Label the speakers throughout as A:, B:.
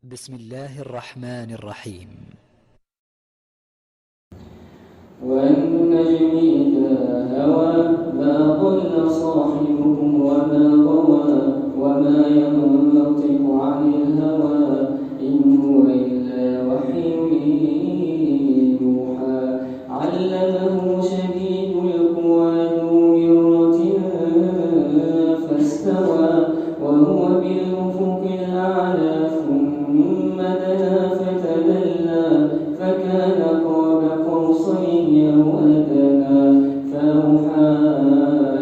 A: بسم الله الرحمن الرحيم.
B: والنجم إذا هوى ما ضل صاحبكم وما غوى وما ينطق عن الهوى إن هو إلا وحي يوحى علمه شديد القوى ذو مرة فاستوى وهو بالأفق الأعلى ثم دنا فتدلى فكان قاب قوسين أو أدنى فأوحى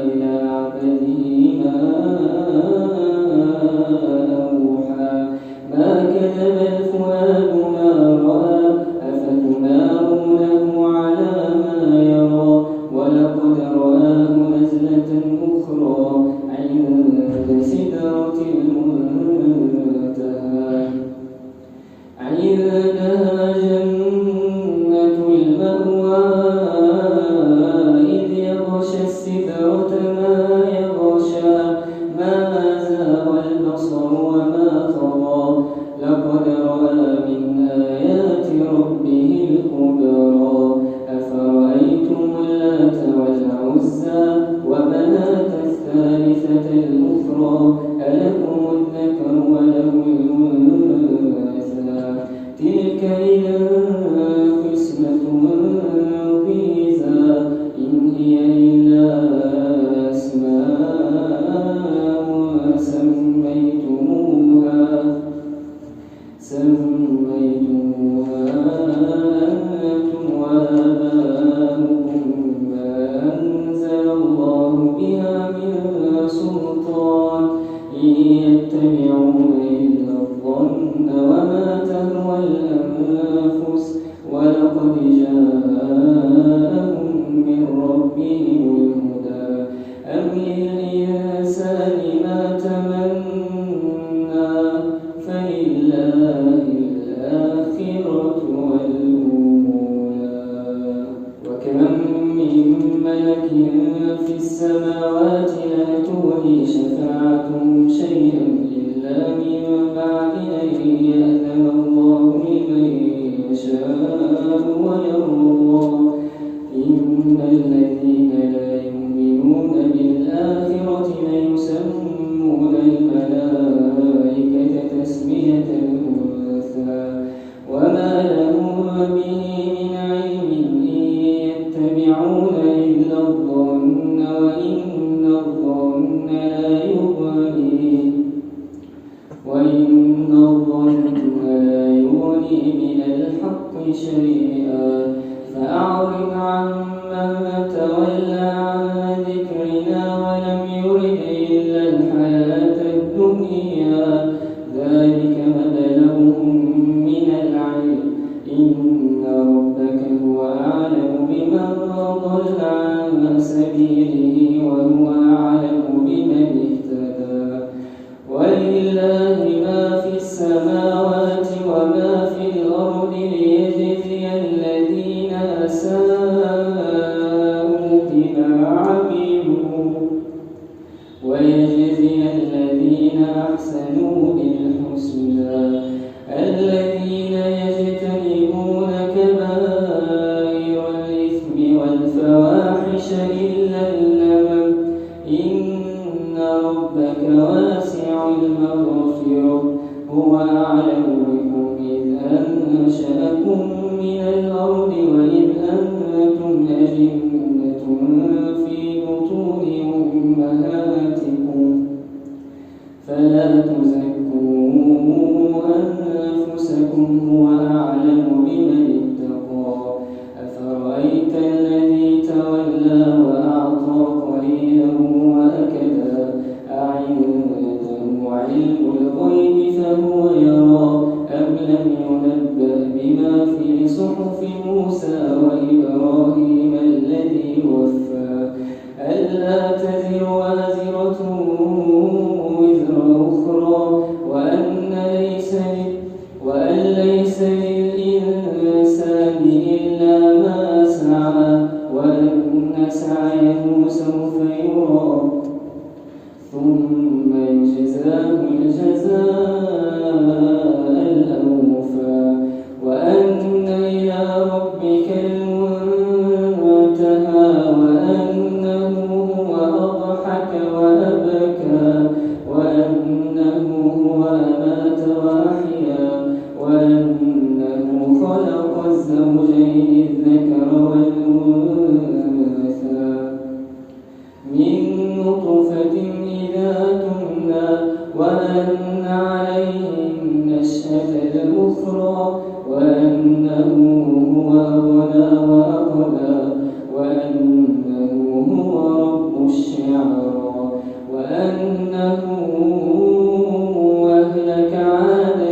B: إلى عبده ما أوحى ما كذب الفؤاد ما رأى أفتمارونه على ما يرى ولقد رآه نزلة أخرى عند سدرة المنتهى عندها جنة المأوى إذ يغشى السدرة ما يغشى ما زاغ البصر وما طغى لقد رأى من آيات ربه الكبرى أفرأيتم اللات والعزى ومناة الثالثة الأخرى ألكم الذكر وله الأنثى تلك إذا قسمة ضيزى إن هي إلا أسماء سميتموها أنتم وآباؤكم ما أنزل الله بها من سلطان إن يتبعون إلا الظن وما تهوى الأنفس ولقد جاءهم من ربهم الهدى أم للإنسان ما تمنى فلله الآخرة والأولى وكم من ملك في السماوات لا تغني شفاعتهم شيئا إلا من بعد أن يأذن الله لمن يشاء ويرضى إن الذين لا يؤمنون بالآخرة ليسمون الملائكة تسمية الأنثى وما لهم به من علم إن يتبعون إلا الظن وإن الظن لا يغني من الحق شيئا فأعرض عمن تولى عن ذكرنا ولم يرد إلا الحياة الدنيا ذلك مبلغهم من العلم إن ربك هو أعلم بمن ضل عن سبيله وهو أعلم بمن اهتدى ولله ما في السماوات وما في الأرض ليجزي الذين أساءوا بما عملوا ويجزي الذين أحسنوا بالحسنى الذين يجتنبون كبائر الإثم والفواحش إلا اللمم إن ربك واسع المغفرة هو أعلم بكم إذ أنشأكم من الأرض وإذ أنتم أجنة في بطون أمهاتكم فلا تزكوا أنفسكم هو أعلم بمن اتقى أفرأيت الذي تولى وأعطى قليلا وأكدا أعنده علم الغيب فهو يرى عاد